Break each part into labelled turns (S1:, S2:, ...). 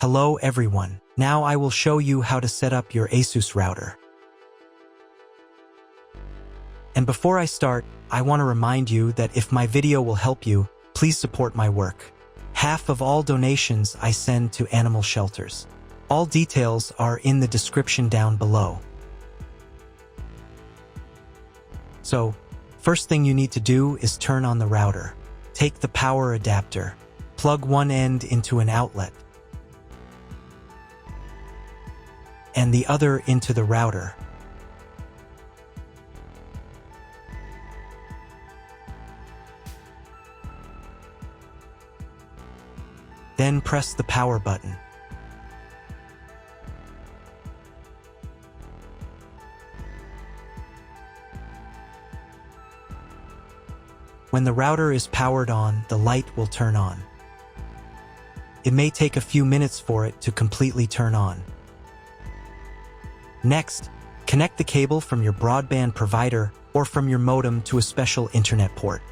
S1: Hello everyone. Now I will show you how to set up your ASUS router. And before I start, I want to remind you that if my video will help you, please support my work. Half of all donations I send to animal shelters. All details are in the description down below. So, first thing you need to do is turn on the router. Take the power adapter. Plug one end into an outlet and the other into the router. Then press the power button. When the router is powered on, the light will turn on. It may take a few minutes for it to completely turn on. Next, connect the cable from your broadband provider or from your modem to a special internet port.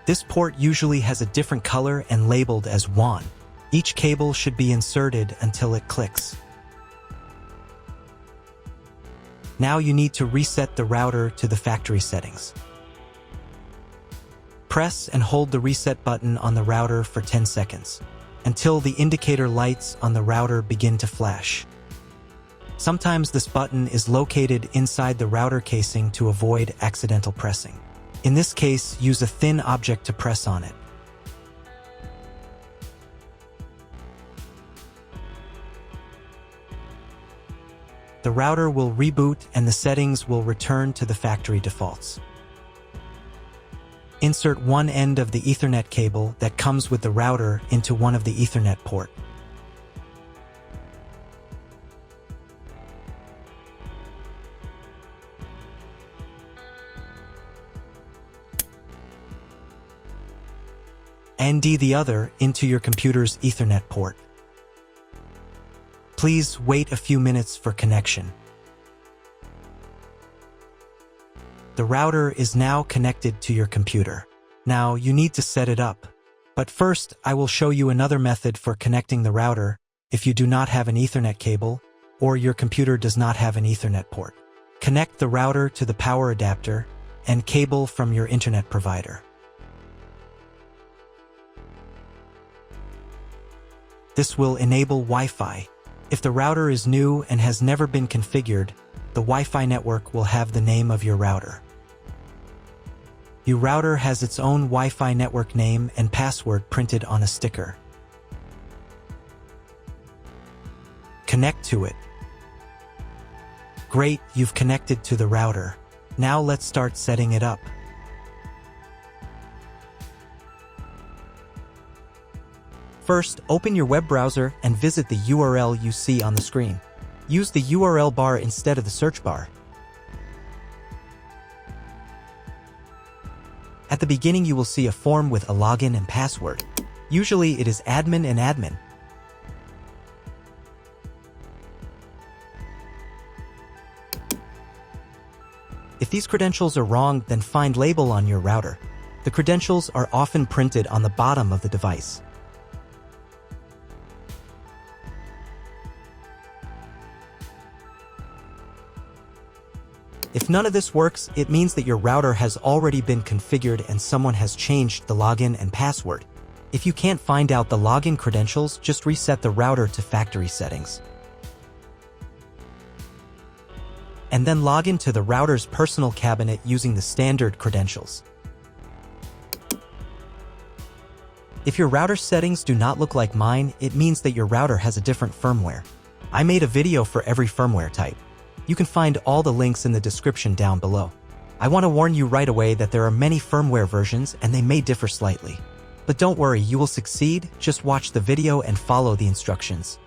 S1: This port usually has a different color and labeled as WAN. Each cable should be inserted until it clicks. Now you need to reset the router to the factory settings. Press and hold the reset button on the router for 10 seconds, until the indicator lights on the router begin to flash. Sometimes this button is located inside the router casing to avoid accidental pressing. In this case, use a thin object to press on it. The router will reboot and the settings will return to the factory defaults. Insert one end of the Ethernet cable that comes with the router into one of the Ethernet port. And the other into your computer's Ethernet port. Please wait a few minutes for connection. The router is now connected to your computer. Now you need to set it up. But first, I will show you another method for connecting the router if you do not have an Ethernet cable or your computer does not have an Ethernet port. Connect the router to the power adapter and cable from your internet provider. This will enable Wi-Fi. If the router is new and has never been configured, the Wi-Fi network will have the name of your router. Your router has its own Wi-Fi network name and password printed on a sticker. Connect to it. Great, you've connected to the router. Now let's start setting it up. First, open your web browser and visit the URL you see on the screen. Use the URL bar instead of the search bar. At the beginning, you will see a form with a login and password. Usually, it is admin and admin. If these credentials are wrong, then find label on your router. The credentials are often printed on the bottom of the device. If none of this works, it means that your router has already been configured and someone has changed the login and password. If you can't find out the login credentials, just reset the router to factory settings. And then log into the router's personal cabinet using the standard credentials. If your router settings do not look like mine, it means that your router has a different firmware. I made a video for every firmware type. You can find all the links in the description down below. I want to warn you right away that there are many firmware versions and they may differ slightly. But don't worry, you will succeed. Just watch the video and follow the instructions.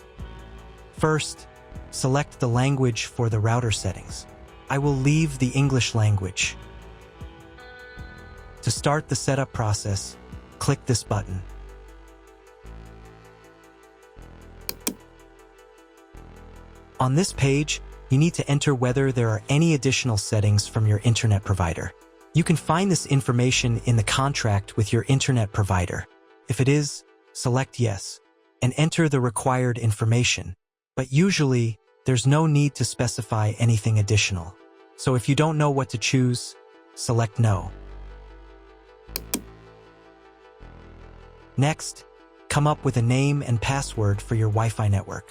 S1: First, select the language for the router settings. I will leave the English language. To start the setup process, click this button. On this page, you need to enter whether there are any additional settings from your internet provider. You can find this information in the contract with your internet provider. If it is, select yes. and enter the required information. But usually, there's no need to specify anything additional. So if you don't know what to choose, select No. Next, come up with a name and password for your Wi-Fi network.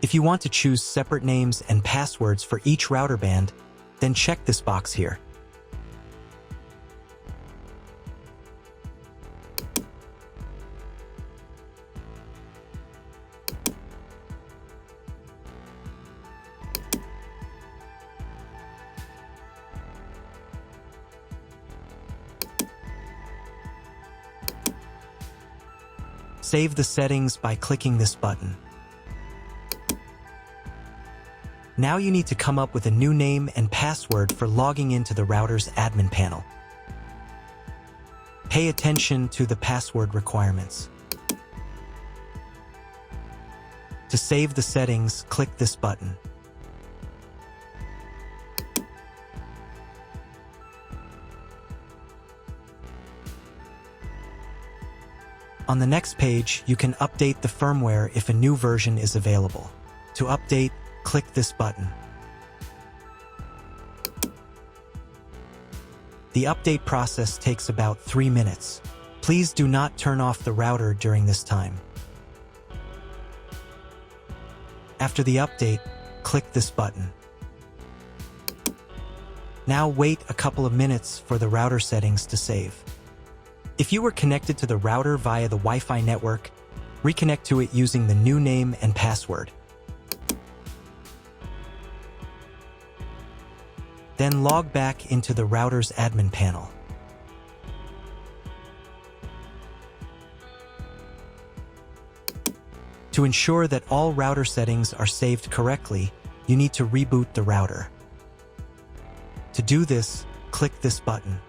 S1: If you want to choose separate names and passwords for each router band, then check this box here. Save the settings by clicking this button. Now you need to come up with a new name and password for logging into the router's admin panel. Pay attention to the password requirements. To save the settings, click this button. On the next page, you can update the firmware if a new version is available. To update, click this button. The update process takes about 3 minutes. Please do not turn off the router during this time. After the update, click this button. Now wait a couple of minutes for the router settings to save. If you were connected to the router via the Wi-Fi network, reconnect to it using the new name and password. Then log back into the router's admin panel. To ensure that all router settings are saved correctly, you need to reboot the router. To do this, click this button.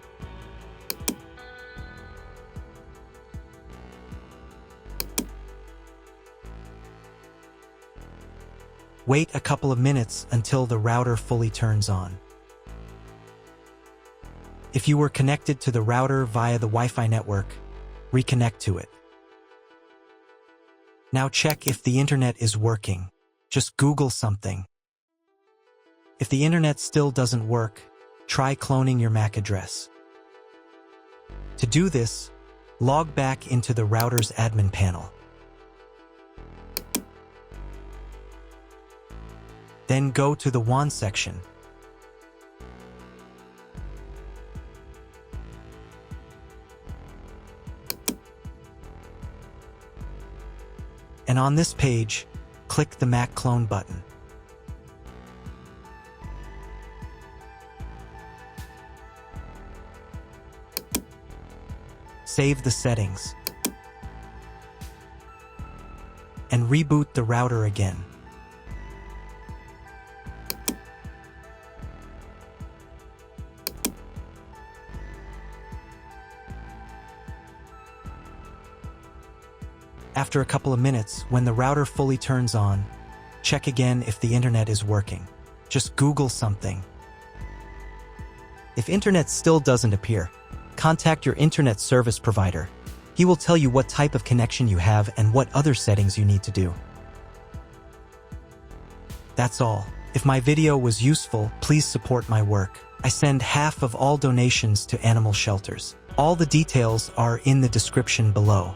S1: Wait a couple of minutes until the router fully turns on. If you were connected to the router via the Wi-Fi network, reconnect to it. Now check if the internet is working. Just Google something. If the internet still doesn't work, try cloning your MAC address. To do this, log back into the router's admin panel. Then go to the WAN section. And on this page, click the MAC clone button. Save the settings. And reboot the router again. After a couple of minutes, when the router fully turns on, check again if the internet is working. Just Google something. If internet still doesn't appear, contact your internet service provider. He will tell you what type of connection you have and what other settings you need to do. That's all. If my video was useful, please support my work. I send half of all donations to animal shelters. All the details are in the description below.